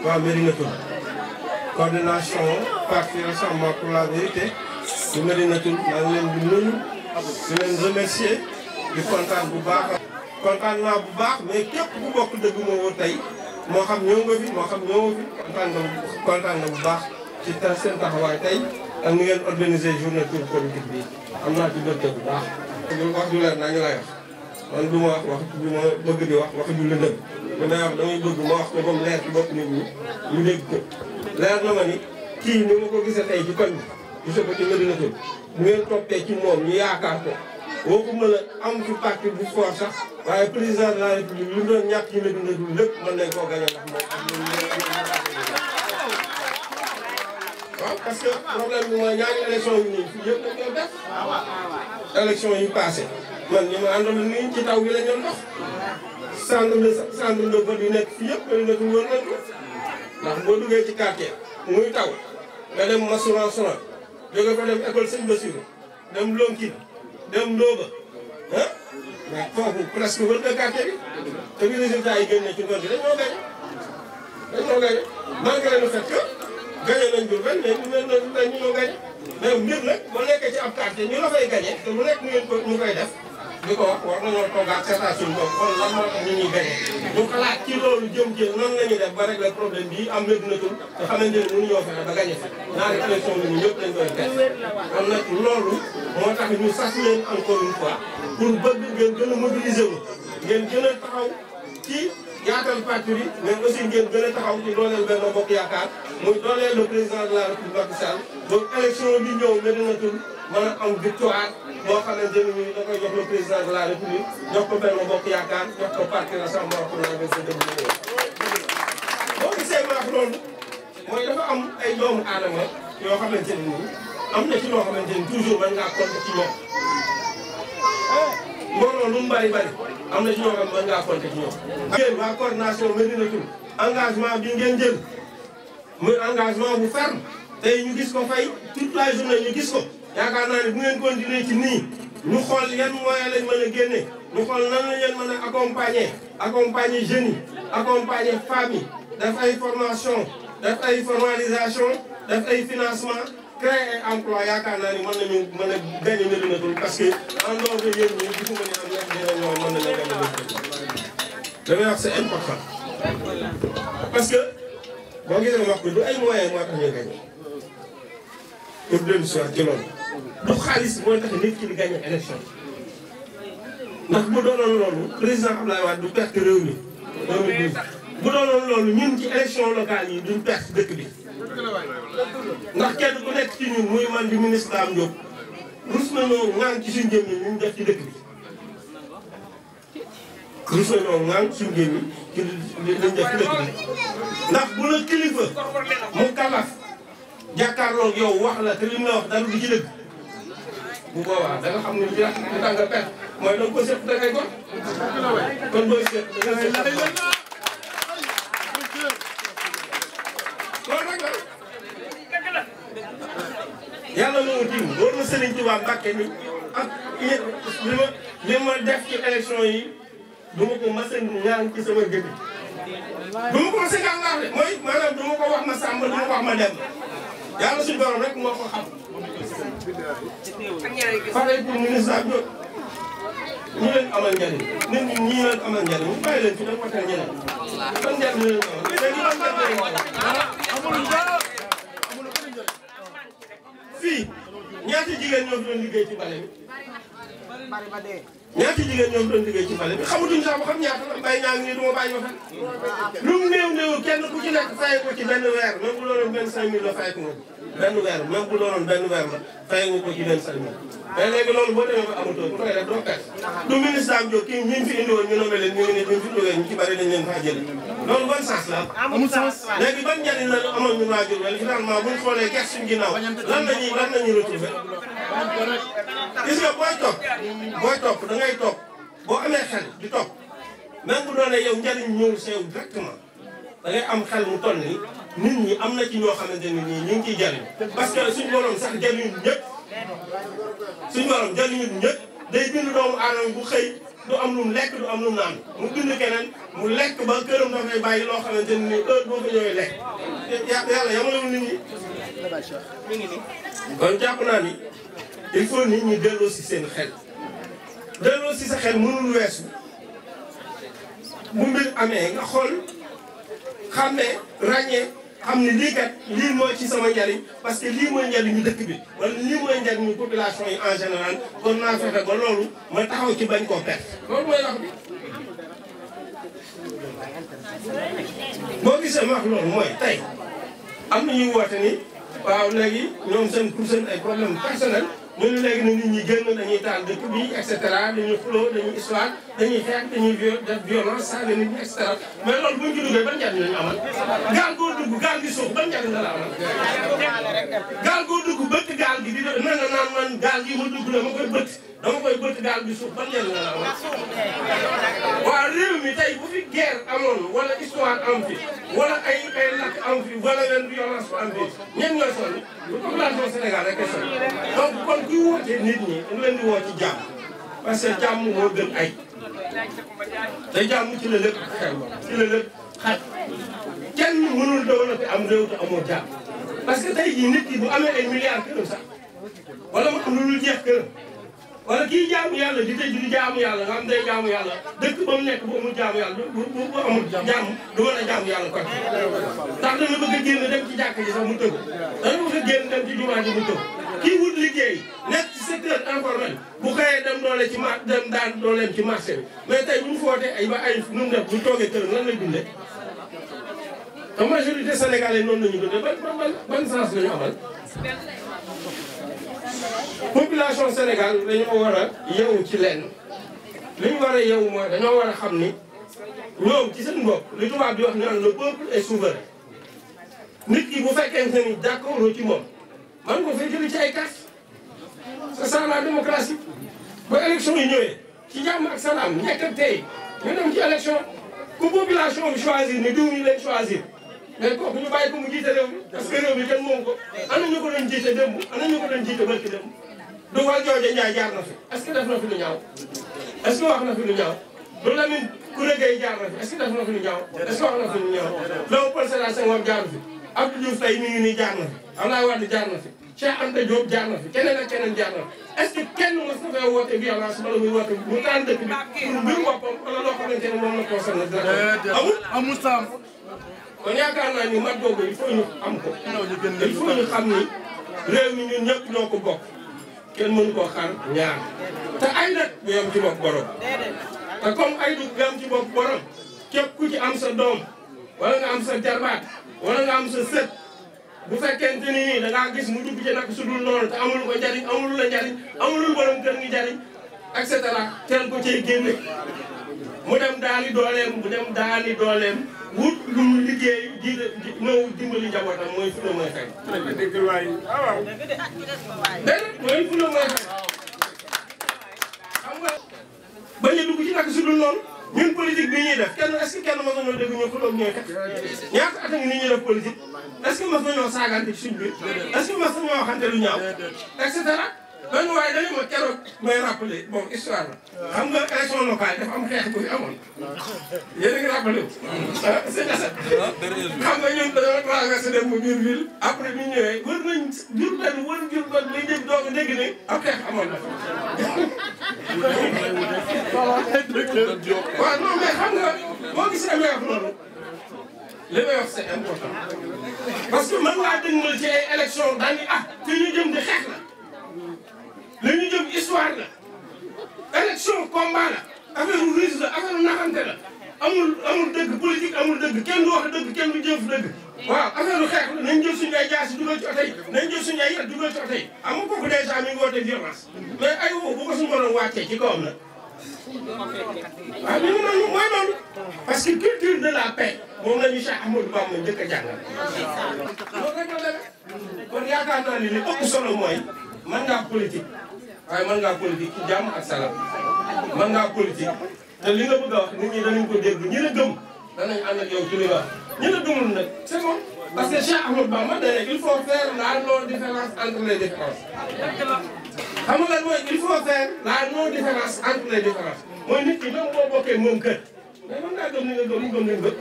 waa Médinatoul coordination parti Rassemblement pour la vérité bu Médinatoul maa ngi leen di nuyu di leen remercier di kontaan bu baax. kontaan naa bu baax mais képp ku bokk dëgg moo woo tey moo xam ñëw nga fi moo xam ñëwoo fi kontaan nga bu baax ci seen taxawaay tey ak ni ngeen organiser journée tour politique bi am naa ci mbégte bu baax. wax ju leer naa ñu lay wax man du ma wax ju ma bëgg di wax ju lëndëm li may wax damay bëgg ma wax ko comme leer ci bopp nit ñi ñu dégg ko leer na ma ni kii ni ma ko gisee tey ci koñ bi gisee ko ci Médinatoul bu ngeen toppee ci moom ñu yaakaar ko boo ko mën a am fi parti bu fort sax waaye président de la république lu doon ñàkk ci Médinatoul lépp mën nañ koo gagné ndax moom waaw parce que problème bi mooy ñaari élection yu nii fii yëpp dañ koy def élection yu passé man ñu ma àndal nii ci taw bi la ñu dox centre de vote yu nekk fii yëpp Médinatoul wër nañ ko ndax boo duggee ci quartier muy taw nga dem Massoura Sona jóge fa dem école Sëñ Bassirou dem Lonkine dem Ndoba ah mais foofu presque wër nga quartier bi te bi résultat yi génne ci ngoon bi dañoo gañe malgré le fait que gañe nañ Diourbel mais ñu mel noonu dañ ñoo gañe mais mbir nag boo nekkee ci ab quartier ñu la fay gañe te lu nekk ñu koy def di ko wax war nañoo toogaat seetaan suñu bopp kon lan moo tax ñu ñuy gañe ñu xalaat ci loolu jëm nan la ñuy def ba régler problème bii am Médinatoul te xamante ne mënu ñoo fexe ba gañe fi ñaari élection bi ñu ñëpp dañ koy def kon nag loolu moo tax ñu sas leen encore une fois pour bëgg ngeen gën a mobiliser wu ngeen gën a taxaw ci yaatal parti bi mais aussi ngeen gën a taxaw ci dooleel Benno Bokk Yaakaar muy dooleel le président de la République Macky Sall donc élection bi ñëw Médinatoul mën a am victoire boo xamante ne nii da koy jox le président de la République jox ko Benno Bokk Yaakaar jox ko parti Rassemblement pour la vérité boo gisee ma wax loolu mooy dafa am ay doomu aadama yoo xamante ne nii am na ci loo xamante ni toujours mën ngaa compter ci ñoom mbooloo lu mu bari am na ci ñoo xam ne mën ngaa compter ci ñoom. yéen waa coordination Médinatoul engagement bi ngeen jël muy engagement bu ferme tey ñu gis ko fay toute la journée ñu gis ko yaakaar naa ne bu ngeen continuer ci nii ñu xool yan moyen lañ mën a génne ñu xool nan la leen mën a accompagner jeunes yi accompagner femmes yi def ay formation def ay formalisation def ay financement créer ay emploi yaakaar naa ni mën a gagner Médinatoul parce que en dehors de yéen ñi gisuma ni am na ñeneen ñoo mën nañoo gagner Médinatoul damay wax c'est important parce que boo gisee wax ko du ay moyens moo tax ñuy gagner pour dellu si waat ci loolu du xaalis mooy tax nit ki di gagner élection ndax bu doonoon loolu président Abdoulaye Wade du perte réew mi 2012 bu doonoon loolu ñun ci élection locale yi duñ perte dëkk bi ndax kenn ku nekk ci ñun muy man di ministre Dame Diop rus nañoo ŋaan ci suñu jëm yi ñu def ci dëkk bi rus nañoo ŋaan suñu jëm yi ci liñ def ci dëkk bi ndax bu la kilifa mu kalaf jàkkaarloog yow wax la te li mu la wax dara du ci dëgg bu boobaa da nga xam ne li tax nga perte mooy da nga ko seet da ngay gon kon booy seet da ngay seet loolu rek la yàlla moomu tiim war na Serigne Touba Mbacke ni ak li ma def ci élection yi du ma ko mas a ñaan ci sama gëdd du ma ko mas a gàllankoor de mooy maanaam du ma ko wax ma Samba du ma ko wax ma dem yàlla suñu borom rek moo ko xam. pareil pour ministre ak ñoom ñu leen amal njëriñ nit ñi ñii leen amal njëriñ ñu bàyyi leen ci dem waxtaan ñeneen ban njëriñ leen amal léegi ban njëriñ fii ñaati jigéen ñoo fi doon liggéey ci bale bi ñaati jigéen ñoo fi doon liggéey ci bale bi xamatuñ sax ba xam ñaata la mbay ñaa ngi nii du ma bàyyi ma fen lu mu néew kenn ku ci nekk fay ko ci benn weer même bu doonoon 25000 la fay ko nga benn weer même bu doonoon benn weer la fay nga ko ci 25000 mais léegi loolu boo demee ba amatoo bu koy def doo perte du ministre Dame Diop kii ñi fi indi woon ñu nommé leen ñu ngi ne ñu fi jógee ñu ci bari dañ leen faa jëlee loolu ban sens la amul sens léegi ban njëriñ la amoon ñu waa Diourbel finalement buñ xoolee gerte suñ ginnaaw lan lañuy retrouver gis nga booy topp da ngay topp boo amee xel di topp même bu doonee yow njëriñ ñëw sew directement da ngay am xel mu toll ni nit ñi am na ci ñoo xamante ne nii ñu ngi ciy jëriñ parce que suñu borom sax jëriñu ñëpp suñu borom jëriñu ñëpp day bind doomu aadama bu xëy du am lu mu lekk du am lu mu naan mu bind keneen mu lekk ba këram dafay bàyyi loo xamante ni heure boo ko ñëwee lekk yàlla yamalewul nit ñi. kon jàpp naa ni il faut nit ñi delloo si seen xel delloo si sa xel mënul weesu bu mbir amee nga xool xàmmee ràññee xam ni lii kat lii mooy ci sama njariñ parce que lii mooy njariñu dëkk bi wala lii mooy njariñu population yi en général kon naa fexe ba loolu ma taxaw ci bañ koo perte loolu mooy wax bi. boo gisee ma wax loolu mooy tey am na ñuy woote ni waaw léegi ñoom seen pour seen ay problème personnel ñu ne léegi ne nit ñi génn dañuy taal dëkk bi et cetera dañuy xuloo dañuy histoire dañuy xeex dañuy def violence saaga nit ñi et cetera mais loolu bu ñu ci duggee ban njariñ la ñu amal gaal goo dugg gaal gi suuf ban njariñ la la amal gaal goo dugg bëtt gaal gi di na nga naan man gaal gi ma dugg la ma koy bëtt gaal gi suuf ban njariñ la la amal waaw réew mi tey bu fi guerre amoon wala histoire am fi wala ay lakk am fi wala leen violence am fi ñen ñooy sonn bu population Sénégal rek sonn donc kon kuy wootee nit ñi dañ leen di woo ci jàmm parce que jàmm moo gën ay te jàmm ci la lépp xew ci la lépp xaj kenn mënul développer am réew te amoo jàmm parce que tey jii nit ki bu amee ay milliards këram sax wala mu am lu dul jeex këram wala kii jaamu yàlla di tëj di jaamu yàlla nga xam day jaamu yàlla dëkk ba mu nekk bu amul jaamu yàlla bu amul jàmm du mën a jaamu yàlla kon ndax dana bëgg a génn dem ci jàkk ji sax mu tëgg dana bëgg a génn dem ci jumaa ji mu tëgg kii wut liggéey nekk ci secteur informel bu xëyee dem doole ci dem daan dooleem ci marché bi mais tey bu ñu footee ay ba ay nu mu def bu toogee kër lan lay dundee te majorité sénégalais noonu la ñu dundee ban sens la ñu amal population Sénégal dañoo war a yeewu ci lenn li ñu war a yeewu mooy dañoo war a xam ni ñoom ci seen bopp li tubaab di wax naan le peuple est souverain nit ki bu fekkente ni d'accord ci moom man ko fay jëli ci ay carte c'est ça la démocratie ba élection yi ñëwee ci jàmm ak salaam njëkk ak tey ñu dem ci élection ku population bi choisir ni diw ñu leen choisir mais kooku ñu bàyyi ko mu jiite réew mi parce que réew mi kenn moom ko ana ñu ko doon jiite démb ana ñu ko doon jiite barki démb du wal jooje Njaay jaar na fi est-ce que def na fi lu ñaaw est-ce que wax na fi lu ñaaw du Lamine Kouré Gueye jaar na fi est-ce que def na fi lu ñaaw est-ce que wax na fi lu ñaaw Léopold Sédar Senghor jaar fi Abdou Diouf tey mi ngi nii jaar na fi Abdoulaye Wade jaar na fi Cheikh Anta Diop jaar na fi keneen ak keneen jaar na fi est-ce que kenn mos na fee woote violence wala muy woote mu taal dëkk bi pour mbiru boppam wala loo xamante ne moom la concerné amul amul saam kon yaakaar naa ni mat boobu il faut ñu am ko il faut ñu xam ni réew mi ñun ñëpp ñoo ko bokk kenn mënu koo xar ñaar te ay nag bu yam ci bopp borom te comme ay du yam ci bopp borom képp ku ci am sa doom wala nga am sa jarbaat wala nga am sa sët bu fekkente ni nii da ngaa gis mu dugg ci nag su dul noonu te amul ko njariñ amul la njariñ amulul borom kër ngi njariñ et cetera teel ko cee génne mu dem daani dooleem wut lu mu liggéey ji ñëw dimbali njabootam mooy fu la mooy fekk. dëgg waay waaw. déedéet mooy fu la mooy fekk xam nga bañ a dugg ci nag su dul noonu ñun politique bi ñuy def kenn est-ce que kenn mos nañoo dégg ñu xuloog ñooy kat ñaata at a ngi ni ñuy def politique est-ce que mos nañoo saagante ci suñ biir est-ce que mos nañoo waxante lu ñaaw et cetera. benn waaye dañu ma keroog may rappelé bon histoire la xam nga élection locale dafa am xeex bu fi amoon yéen a ngi rappelé wu c'est ça xam nga ñun dañoo traversé dem ba biir ville après bi ñu ñëwee wër nañ Diourbel liy dégg doog a dégg ne ab xeex amoon na waaw non mais xam nga boo gisee may wax loolu li may wax c'est important parce que man laa dégmal ci ay élection daal ni ah fi ñu jëm di xeex la li ñu jëm histoire la élection combat la affaire russe la affaire naxante la amul dëgg politique amul dëgg kenn du wax dëgg kenn du jëf dëgg waaw affaire xeex la nañ jël suñu ay jaasi dugal ci oto yi nañ jël suñu ay yat dugal ci oto yi am nga kooku dèjà mi ngi woote violence mais ay woo bu ko suñu borom wàccee ci kawam nag waaw ñu ngi noonu mooy noonu parce que culture de la paix moom la ñu Cheikh Ahmadou Bamba njëkk a jàngal loolu rek la demee kon yaakaar naa ni li ëpp solo mooy mën ngaa politique waaye mën ngaa politique ci jàmm ak salaam mën ngaa politique te li nga bëgg a wax nit ñi danañ ko dégg ñi la gëm danañ ànd ak yow ci li nga wax ñi la gëmul nag c'est bon parce que Cheikh Ahmadou Bamba da ne il faut faire la non différence entre les différences xam nga lan mooy il faut faire la non différence entre les différences mooy nit ki même boo bokkee moom kër mais mën ngaa gëm li nga gëm mu gëm li nga gëm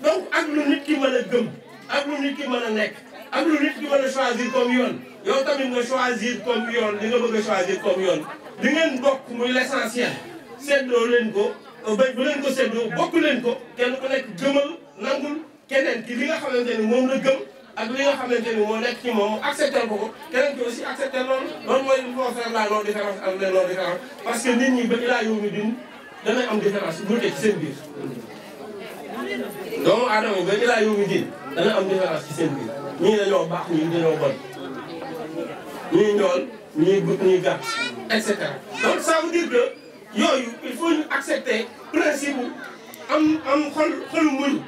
donc ak lu nit ki mën a gëm ak lu nit ki mën a nekk ak lu nit ki mën a choisir comme yoon yow tamit nga choisir comme yoon li nga bëgg a choisir comme yoon li ngeen bokk muy l'essentiel seddoo leen ko bu leen ko seddoo bokk leen ko kenn ku nekk gëmal nangul keneen ki li nga xamante ni moom la gëm ak li nga xamante ni moo nekk ci moom mu accepté ko keneen ki aussi accepté loolu mooy il faut faire la non différence ak les non différence parce que nit ñi ba ilaa yow mi din danay am différence bu ci seen biir doomu aadama yi ba ilaa yow mi din dana am différence ci seen biir ñii dañoo baax ñii dañoo bon ñii njool ñii gudd ñii gàtt et cetera donc ça veut dire que yooyu il faut ñu accepter principe bu am xolu muñ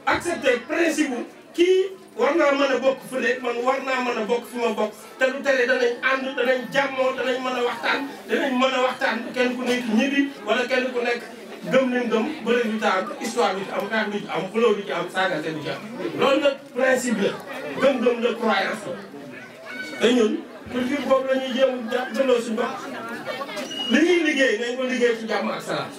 accepter principe bu kii war naa mën a bokk fële man war naa mën a bokk fi ma bokk te lu tere danañ ànd danañ jàmmoo danañ mën a waxtaan kenn ku nekk ñibbi wala kenn ku nekk gëm leen gëm ba résultat am histoire bi ci am xeex bi ci am xuloo bi ci am saagante bi ci am loolu nag principe la gëm-gëm la croyance la te ñun culture boobu la ñuy jéem jëloo suñu bopp li ñuy liggéey nañ ko liggéey ci jàmm ak salaam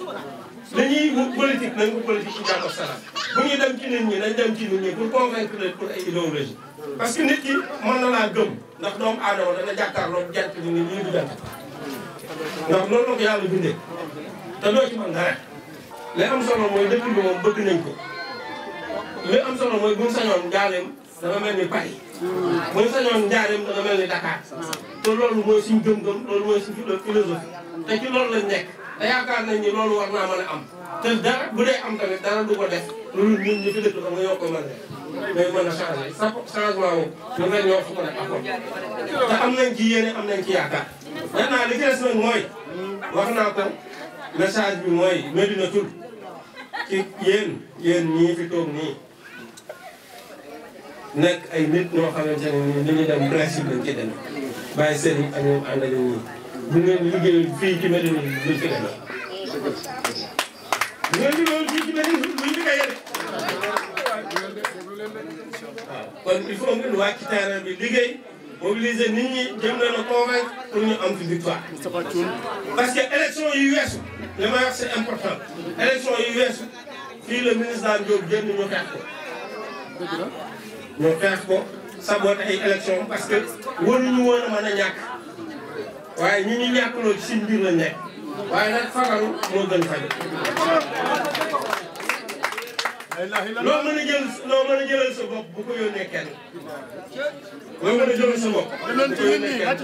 li ñuy politique nañ ko politique ci jàmm ak salaam bu ñuy dem ci nit ñi nañ dem ci nit ñi pour convaincre leen pour ay idéologie parce que nit ki mën na laa gëm ndax doomu aadama dana jàkkaarloo jant ni nit ñi du jant ndax loolu la ko yàlla bindee te doo ci mën dara li am solo mooy dëkk bi moom bëgg nañ ko li am solo mooy buñ sañoon Njaareem dana mel ni Paris buñ sañoon Njaareem dana mel ni Dakar te loolu mooy suñ gëm-gëm loolu mooy suñ philosophie te ci loolu lañ nekk te yaakaar nañ ni loolu war naa mën a am te dara bu dee am tamit dara du ko def loolu ñun ñu fi dëkk xam nga ñoo koy mën a def mais mën a changé sa changement moom ñun rek ñoo ko mën a apporter te am nañ ci yéene am nañ ci yaakaar maintenant li ci des nag mooy wax naa ko message bi mooy Médina Thioul ci yéen ñii fi toog nii nekk ay nit ñoo xamante ne nii li ñu dem principe lañ ci dem bàyyi seen i ak ñoom àndal ñii bu ngeen liggéeyul fii ci Médina duñ fi demee bu ngeen liggéeyul fii ci Médina duñ fi kay yéene waaw kon il faut ngeen wàcc ci terrain bi liggéey mobiliser nit ñi jëm leen a convaincre pour ñu am fi victoire parce que élection yu weesu li may wax c'est important élection yu weesu fii le ministre Dame Diop génn ñu xeex ko ñu xeex ko saboté ay élection parce que waruñu woon a mën a ñàkk waaye ñi ñu ñàkkloo ci suñ biir lañ nekk waaye nag fagaru moo gën faju loo mën a jëlal sa bopp bu ko yónnee kenn loo mën a jëlal sa bopp bu ko yónnee kenn